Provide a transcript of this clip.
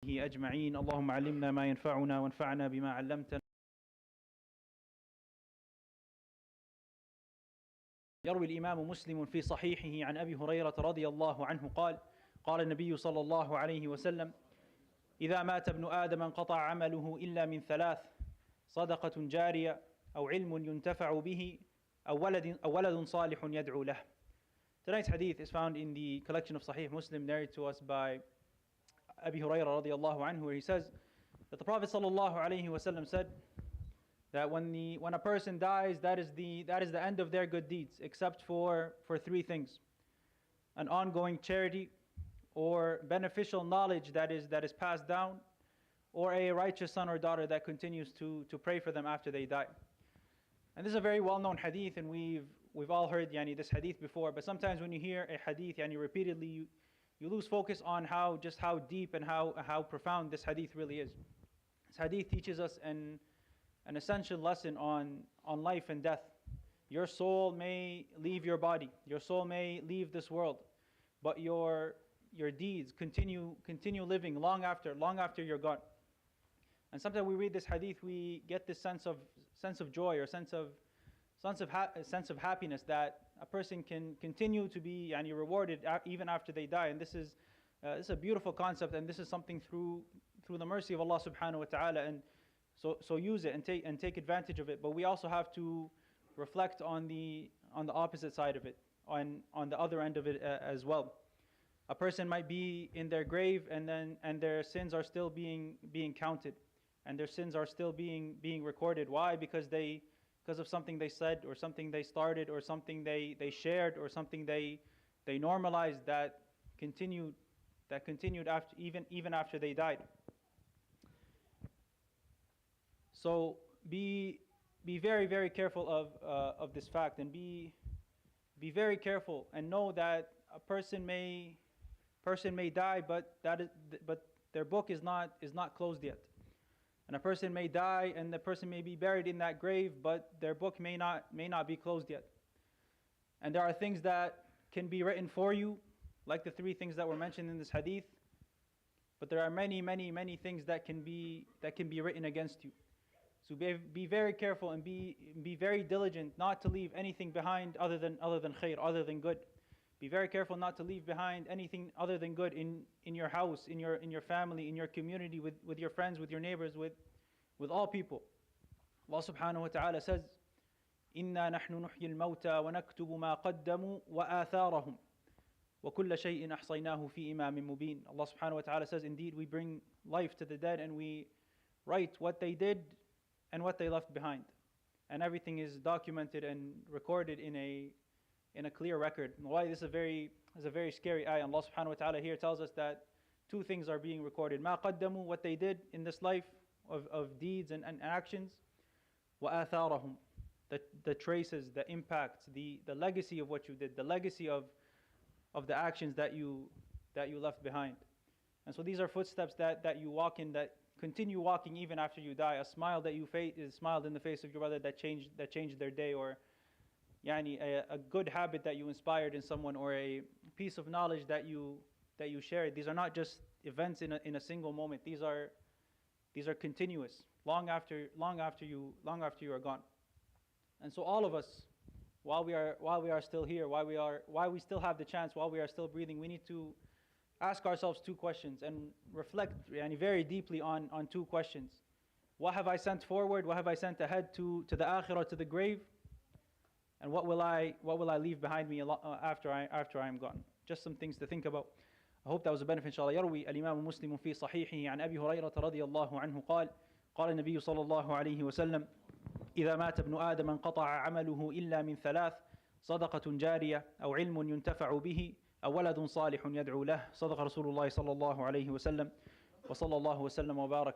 أجمعين اللهم علمنا ما ينفعنا وانفعنا بما علمتنا. يروي الإمام مسلم في صحيحه عن أبي هريرة رضي الله عنه قال قال النبي صلى الله عليه وسلم: إذا مات ابن آدم انقطع عمله إلا من ثلاث: صدقة جارية أو علم ينتفع به أو ولد صالح يدعو له. Tonight's hadith is found in the collection of Sahih Muslim narrated to us by Abi Hurairah radiallahu anhu, where he says that the Prophet sallallahu alaihi wasallam said that when a person dies, that is the end of their good deeds, except for three things: an ongoing charity, or beneficial knowledge that is passed down, or a righteous son or daughter that continues to pray for them after they die. And this is a very well-known hadith, and we've all heard this hadith before. But sometimes when you hear a hadith repeatedly, you lose focus on how deep and how profound this hadith really is. This hadith teaches us an essential lesson on life and death. Your soul may leave your body, your soul may leave this world, but your deeds continue living long after you're gone. And sometimes we read this hadith, we get this sense of joy, or sense of happiness, that a person can continue to be rewarded even after they die. And this is a beautiful concept, and this is something through the mercy of Allah subhanahu wa ta'ala. And so use it and take advantage of it. But we also have to reflect on the opposite side of it, on the other end of it as well. A person might be in their grave, and their sins are still being counted, and their sins are still being recorded. Why? Because of something they said, or something they started, or something they shared, or something they normalized that continued after even after they died. So be very, very careful of this fact, and be very careful, and know that a person may die, but their book is not closed yet. And a person may die, and the person may be buried in that grave, but their book may not be closed yet. And there are things that can be written for you, like the three things that were mentioned in this hadith. But there are many, many, many things that can be written against you. So be very careful, and be very diligent not to leave anything behind other than khair, other than good. Be very careful not to leave behind anything other than good in your house, in your family, in your community, with your friends, with your neighbors, with all people. Allah subhanahu wa ta'ala says, إِنَّا نَحْنُ نُحْيِي الْمَوْتَى وَنَكْتُبُ مَا قَدَّمُوا وَآثَارَهُم وَكُلَّ شَيْءٍ أَحْصَيْنَاهُ فِي إِمَامٍ مُبِينٍ. Allah subhanahu wa ta'ala says, indeed we bring life to the dead, and we write what they did and what they left behind. And everything is documented and recorded in a clear record. And why this is a very scary ayah. Allah subhanahu wa ta'ala here tells us that two things are being recorded: ma qaddamu, what they did in this life of deeds and actions, wa atharahum, the traces, the impacts, the legacy of what you did, the legacy of the actions that you left behind. And so these are footsteps that you walk in, that continue walking even after you die. A smile that you smiled in the face of your brother that changed their day, or a good habit that you inspired in someone, or a piece of knowledge that you shared. These are not just events in a single moment. These are continuous, long after you are gone. And so all of us, while we are still here, while we still have the chance, while we are still breathing, we need to ask ourselves two questions, and reflect very deeply on two questions. What have I sent forward? What have I sent ahead to the akhirah, to the grave? And what will I leave behind me after I am gone? Just some things to think about. I hope that was a benefit, inshallah. يروي الإمام مسلم في صحيحه عن أبي هريرة رضي الله عنه قال قال النبي صلى الله عليه وسلم: إذا مات ابن آدم انقطع عمله إلا من ثلاث: صدقة جارية أو علم ينتفع به أو ولد صالح يدعو له. صدق رسول الله صلى الله عليه وسلم وصلى الله وسلم وبارك